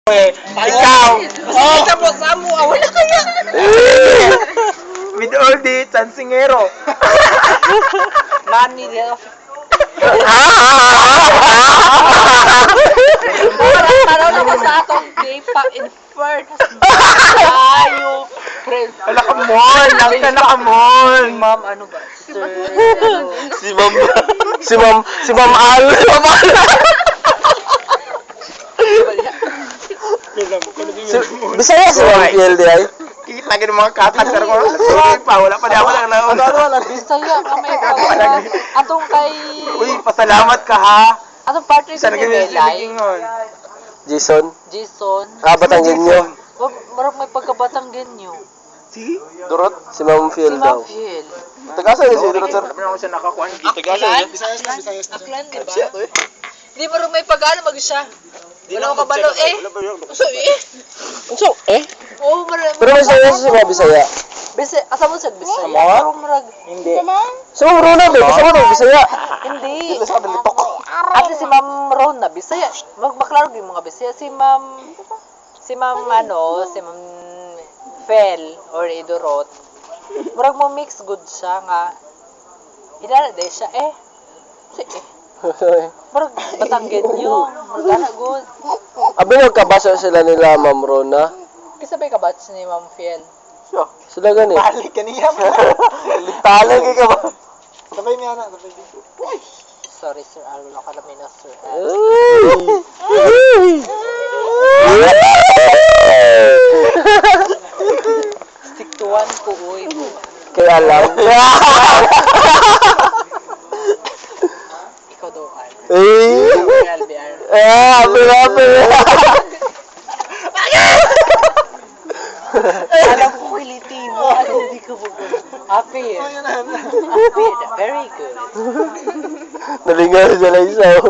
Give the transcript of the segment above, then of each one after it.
Ikaw! Oh! Sa mo, wala kaya! With all the chansingero. Money, dia. Taraw naman sa atong day pa in first. Ayo, friend. Wala ka mon! Laki ka na ka mon! Ma'am, ano ba? Sir, Si Ma'am Al! Bisaya si Ma'am PLD ay? Kita ka ng mga katak sa mga sorry pa, wala pa ako lang na. Bisaya kami atong kay Uy, pasalamat ka ha! atong partner sa Sana ganyan Belay. Jason? Jason. Batanggin nyo. Marap may pagkabatang genyo. Si? Durot? Si Ma'am Si Fiel daw. Ma'am Fiel. Tagasa yun si Durot, sir. Sabi na ako siya nakakuha. Aklan? Aklan, di ba? Di marap may pag-ano mag siya. Wala ko kabalo eh. So eh. So, eh? Oo, marap. Pero may sayo sa mga Bisaya. Bise, asa mo sa Bisaya? Sama? Marap marag. Hindi. So, Rona, may kasama to, Bisaya. Hindi. Ate si Ma'am Rona, Bisaya. Magbaklaro din mga Bisaya. Si Ma'am Fel or Idorot. Murag mo mix good siya nga. Hinala day siya eh. Murag batanggin nyo. Murag ana good. Abi nagkabasa sila nila, Ma'am Rona. Kisa ba kabats ni Ma'am Fiel? Sila gani. Balik ka niya. Talag ka ba? Sabay niya na, sabay dito. Sorry sir, wala ka namin na sir. Stick to one ko, uy. Kaya alam. Ikaw daw ka. LBR. Abi. Alam ko kiliti mo. Hindi ka mo. Happy. Happy. Very good. Nalingaw sila isaw.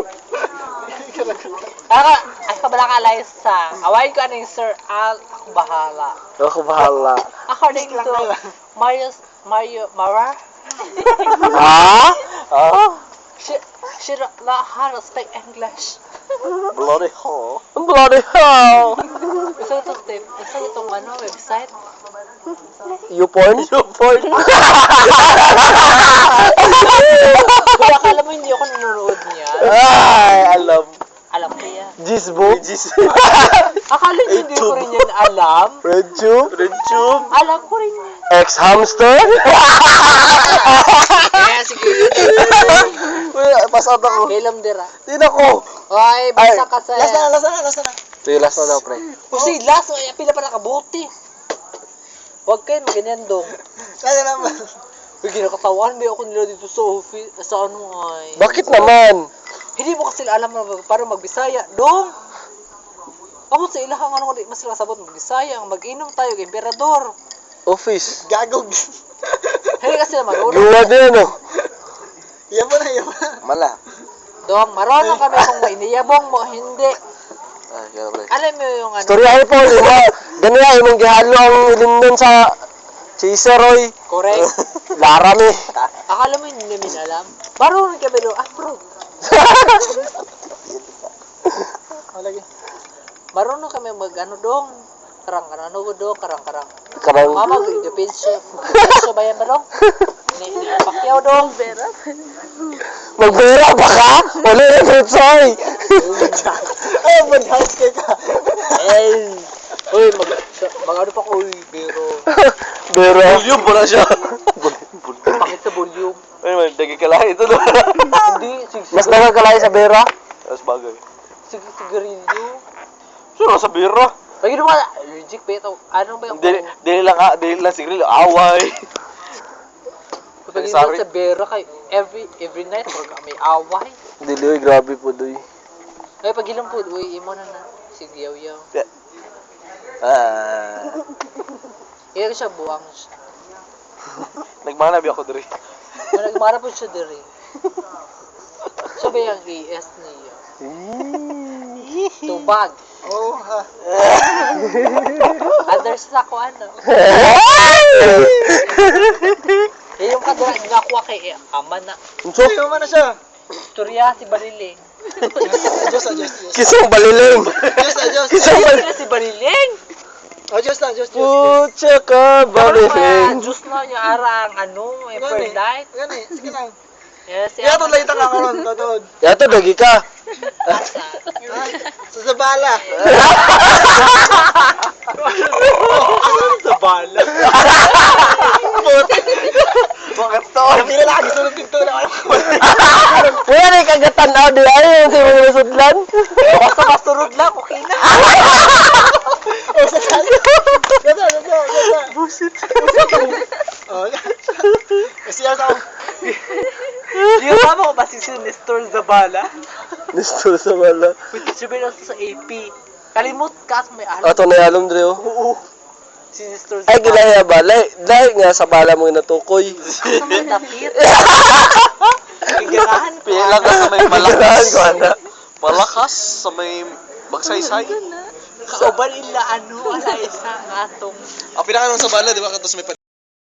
Ay ka bala ka, Liza. Awayin ko ano yung sir. Ako bahala. Ako bahala. According to Mara. Ha? Oh? She not how to speak English. Bloody hell. Bloody hell. Isa itong ano, website. YouPorn? YouPorn. Kaya akala mo hindi ako nanonood niya. Ay, alam. Alam ko yan. Jisbo? Akala niyo hindi ko rin yan alam. RedTube? RedTube? Alam ko rin yan. Ex-hamster? Kaya sige. Pasad ako. Kailam dira. Di na ko. Ay, basta ka sa... Last na. Sige, last na daw, pre. Kasi last, pila pa nakabuti. Huwag kayo maganyan dong. Last na naman. Uy, ginakatawan ba ako nila dito sa office, sa ano ay. Bakit naman? Hindi mo kasi alam na para magbisaya. Dong! Ako sa ilahang ano ko, mas sabot magbisaya. Mag-inom tayo, emperador. Office. Gagog. Hindi kasi na marunong. Gawa din, no? Yan mo na. Mala. Dong, marunong kami kung iniyabong mo, hindi. Ah, kaya pre. Alam mo yung ano. Storyahe po, di ba? Ganyan, imong gihalo ang ilimnon sa chaser, oy. Correct. Larami. Akala mo hindi namin alam. Marunong kami doon. Bro. Lagi. Marunong kami mag-ano dong. Karang-karang. Karang. Mama, gupensyo. Gupensyo ba yan ba dong? Pakyaw dong. Magbira ba ka? Wala na tutsoy. Ay, madhouse ka. Eh. Uy, mag-ano pa ko, uy, pero. Bero. Volume pala siya. Bakit sa volume? Ay, man, dagi ka lang ito. Hindi, Mas dagang kalay sa Bera? Mas bagay. sigarilyo. Sino sa Bera? Ay, ginawa, allergic ba ito? Ano ba yung... Dili lang siguro away. Pag Sorry. sa Bera kay every night, may away. Dili, grabe po doy. Ay, pag ilang po, uy, imo na. Sige, yaw-yaw. Iyan siya, buwang siya. Nagmanabi ako diri. Nagmara po siya diri. Siya ba yung AS niya? Tubag. Oh, ha. Others na ko ano. Yung kadura nga kuha kay ama na. Unso? Sino man na siya? Istorya si Bariling. Adjust. Kisang baliling. Adjust. Kisang baliling. baliling. Oh, just lang, just. Pucha ka, baliling. Diyos na niya arang ano, first night. Gani, sige lang. Yes, Kaya to late lang ako ron, totoo. Yato, dagi ka. Sa Zabala. Sa bala. Bakit to? Hindi na lagi sunod dito na ako. Wala na kagatan na di ay yung sa mga sudlan. Basta masurod lang, okay na. Oh, sa tayo. Gata. Busit. Oh, kasi ako. Di ba mo ba si Nestor Zabala? Nisto sa wala. Sabi na sa AP. Kalimot ka at may alam. Ato na yalom dre oh. Oo. Si Nestor Ay Zabala. gilahi ba lahi nga sa bala mo natukoy. Sa may dapit. Iganahan ko. Pila ka sa may Ganahan ko ana. malakas, sa may magsaysay. Kauban ila ano, ala isa nga atong Ang pinaka sa bala, di ba? Kato sa may